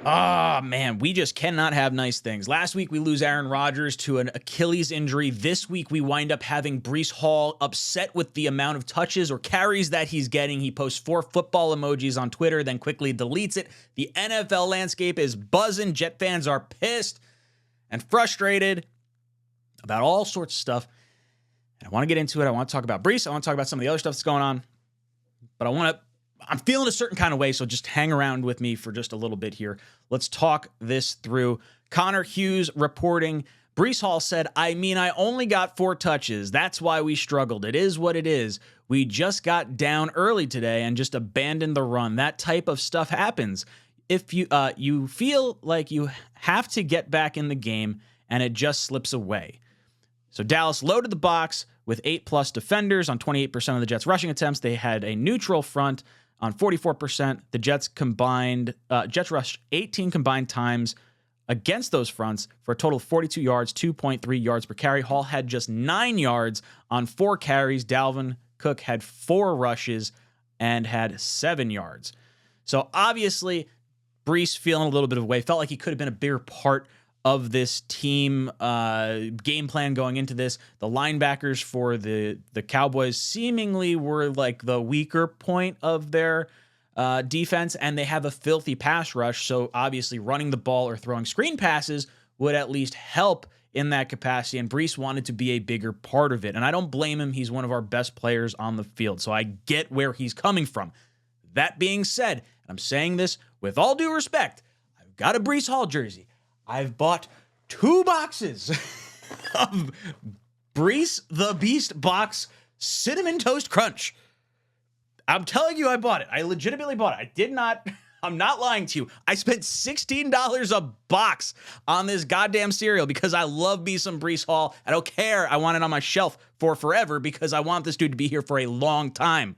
Oh, man, we just cannot have nice things. Last week, we lose Aaron Rodgers to an Achilles injury. This week, we wind up having Breece Hall upset with the amount of touches or carries that he's getting. He posts 4 football emojis on Twitter, then quickly deletes it. The NFL landscape is buzzing. Jet fans are pissed and frustrated about all sorts of stuff. And I want to get into it. I want to talk about Breece. I want to talk about some of the other stuff that's going on. But I'm feeling a certain kind of way, so just hang around with me for just a little bit here. Let's talk this through. Connor Hughes reporting, Breece Hall said, I only got 4 touches. That's why we struggled. It is what it is. We just got down early today and just abandoned the run. That type of stuff happens. If you feel like you have to get back in the game and it just slips away. So Dallas loaded the box with 8+ defenders on 28% of the Jets' rushing attempts. They had a neutral front on 44%. The Jets rushed 18 combined times against those fronts for a total of 42 yards, 2.3 yards per carry. Hall had just 9 yards on 4 carries. Dalvin Cook had 4 rushes and had 7 yards. So obviously, Breece feeling a little bit of a way. Felt like he could have been a bigger part of this team game plan going into this. The linebackers for the Cowboys seemingly were like the weaker point of their defense, and they have a filthy pass rush, so obviously running the ball or throwing screen passes would at least help in that capacity, and Breece wanted to be a bigger part of it, and I don't blame him. He's one of our best players on the field, so I get where he's coming from. That being said, and I'm saying this with all due respect, I've got a Breece Hall jersey. I've bought 2 boxes of Breece the Beast box Cinnamon Toast Crunch. I'm telling you, I bought it. I legitimately bought it. I did not. I'm not lying to you. I spent $16 a box on this goddamn cereal because I love me some Breece Hall. I don't care. I want it on my shelf for forever because I want this dude to be here for a long time.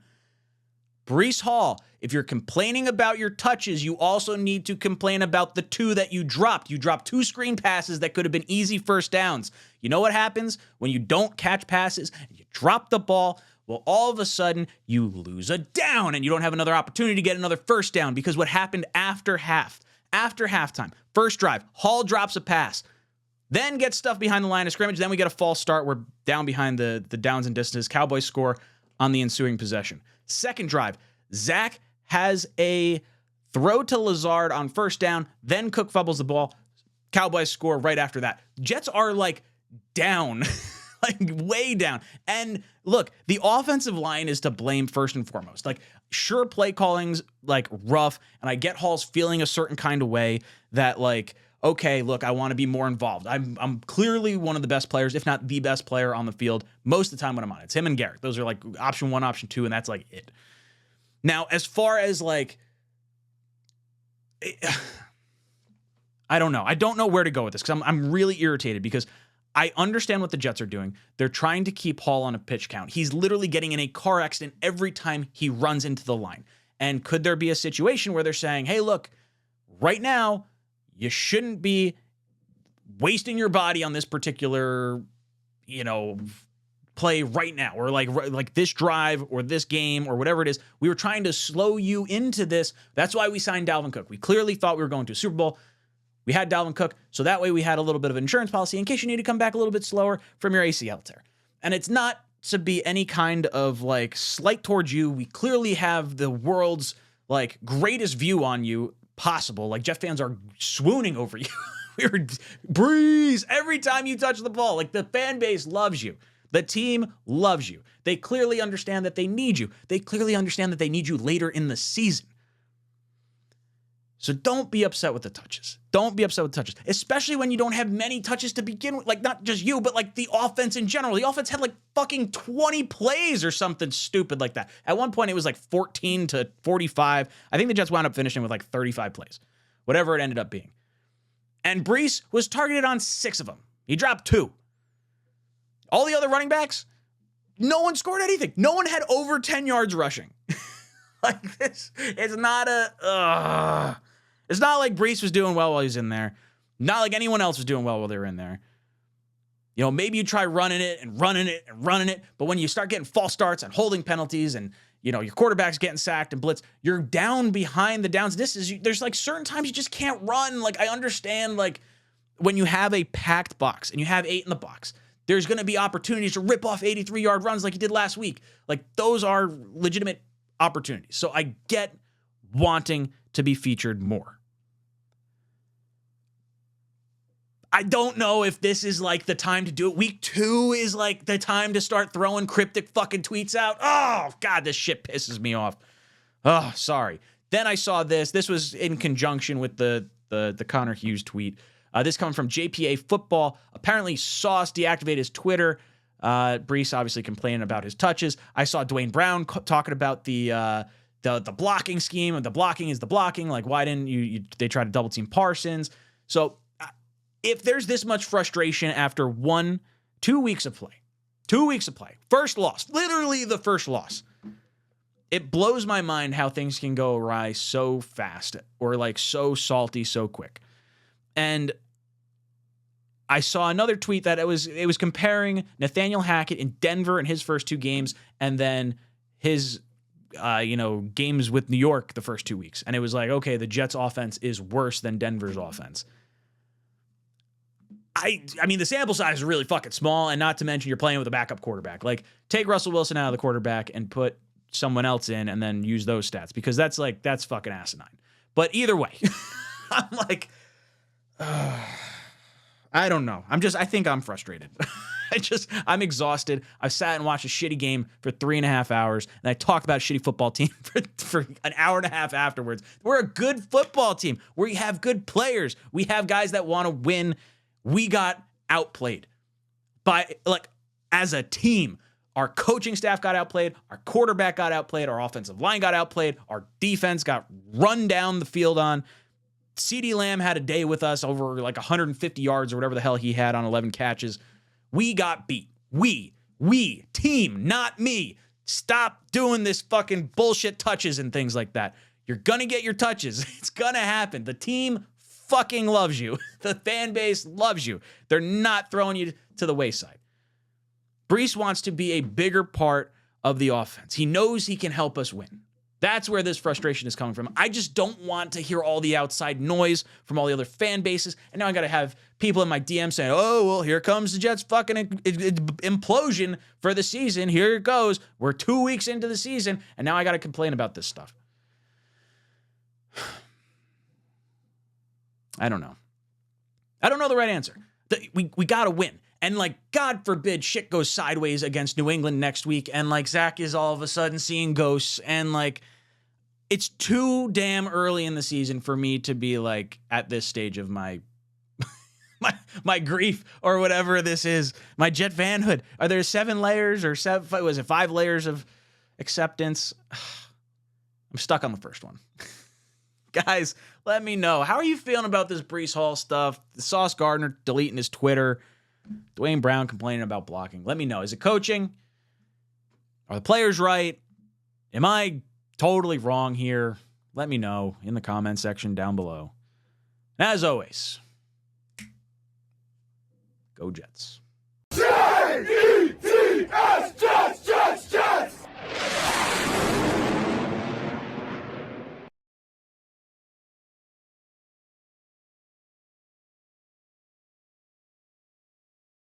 Breece Hall, if you're complaining about your touches, you also need to complain about the 2 that you dropped. You dropped 2 screen passes that could have been easy first downs. You know what happens when you don't catch passes and you drop the ball? Well, all of a sudden, you lose a down and you don't have another opportunity to get another first down because what happened after halftime, first drive, Hall drops a pass, then gets stuff behind the line of scrimmage, then we get a false start. We're down behind the downs and distances. Cowboys score on the ensuing possession. Second drive, Zach has a throw to Lazard on first down, then Cook fumbles the ball. Cowboys score right after that. Jets are like down, like way down. And look, the offensive line is to blame first and foremost. Like, sure, play calling's like rough, and I get Hall's feeling a certain kind of way that like, okay, look, I want to be more involved. I'm clearly one of the best players, if not the best player on the field most of the time when I'm on it. It's him and Garrett. Those are like option 1, option 2, and that's like it. Now, as far as like, I don't know. I don't know where to go with this because I'm really irritated because I understand what the Jets are doing. They're trying to keep Hall on a pitch count. He's literally getting in a car accident every time he runs into the line. And could there be a situation where they're saying, hey, look, right now, you shouldn't be wasting your body on this particular, play right now, or like this drive or this game or whatever it is. We were trying to slow you into this. That's why we signed Dalvin Cook. We clearly thought we were going to a Super Bowl. We had Dalvin Cook, so that way we had a little bit of insurance policy in case you need to come back a little bit slower from your ACL tear. And it's not to be any kind of like slight towards you. We clearly have the world's like greatest view on you possible. Like, Jet fans are swooning over you. We're Breece every time you touch the ball. Like, the fan base loves you. The team loves you. They clearly understand that they need you. They clearly understand that they need you later in the season. So don't be upset with the touches. Don't be upset with touches, especially when you don't have many touches to begin with. Like, not just you, but like the offense in general. The offense had like fucking 20 plays or something stupid like that. At one point, it was like 14 to 45. I think the Jets wound up finishing with like 35 plays, whatever it ended up being. And Breece was targeted on 6 of them. He dropped 2. All the other running backs, no one scored anything. No one had over 10 yards rushing. Like, this, it's not it's not like Breece was doing well while he was in there. Not like anyone else was doing well while they were in there. Maybe you try running it, but when you start getting false starts and holding penalties and, your quarterback's getting sacked and blitz. You're down behind the downs. There's like certain times you just can't run. Like, I understand, like, when you have a packed box and you have 8 in the box, there's going to be opportunities to rip off 83-yard runs like you did last week. Like, those are legitimate opportunities. So I get wanting to be featured more. I don't know if this is like the time to do it. Week 2 is like the time to start throwing cryptic fucking tweets out. Oh, God, this shit pisses me off. Oh, sorry. Then I saw this. This was in conjunction with the Connor Hughes tweet. This coming from JPA Football. Apparently, Sauce deactivated his Twitter. Breece obviously complaining about his touches. I saw Dwayne Brown talking about the blocking scheme, and the blocking is the blocking. Like, why didn't they try to double team Parsons? So if there's this much frustration after 2 weeks of play, first loss, literally the first loss, it blows my mind how things can go awry so fast, or like so salty so quick. And I saw another tweet that it was comparing Nathaniel Hackett in Denver in his first 2 games, and then his games with New York the first 2 weeks. And it was like, okay, the Jets offense is worse than Denver's offense. I mean, the sample size is really fucking small, and not to mention you're playing with a backup quarterback. Like, take Russell Wilson out of the quarterback and put someone else in, and then use those stats, because that's fucking asinine. But either way, I'm like, I don't know. I think I'm frustrated. I'm exhausted. I've sat and watched a shitty game for 3.5 hours, and I talked about a shitty football team for an hour and a half afterwards. We're a good football team. We have good players. We have guys that want to win. We got outplayed as a team. Our coaching staff got outplayed. Our quarterback got outplayed. Our offensive line got outplayed. Our defense got run down the field on. CeeDee Lamb had a day with us, over like 150 yards or whatever the hell he had on 11 catches. We got beat. We, team, not me. Stop doing this fucking bullshit touches and things like that. You're going to get your touches. It's going to happen. The team fucking loves you. The fan base loves you. They're not throwing you to the wayside. Breece wants to be a bigger part of the offense. He knows he can help us win. That's where this frustration is coming from. I just don't want to hear all the outside noise from all the other fan bases. And now I got to have people in my DM saying, oh, well, here comes the Jets fucking implosion for the season. Here it goes. We're 2 weeks into the season, and now I got to complain about this stuff. I don't know. I don't know the right answer. We got to win. And, like, God forbid shit goes sideways against New England next week, and, like, Zach is all of a sudden seeing ghosts, and, like, it's too damn early in the season for me to be, like, at this stage of my my grief, or whatever this is, my Jet fanhood. Are there 7 layers, or 5 layers of acceptance? I'm stuck on the first one. Guys, let me know. How are you feeling about this Breece Hall stuff? Sauce Gardner deleting his Twitter. Dwayne Brown complaining about blocking. Let me know. Is it coaching? Are the players right? Am I totally wrong here? Let me know in the comment section down below. As always, go Jets.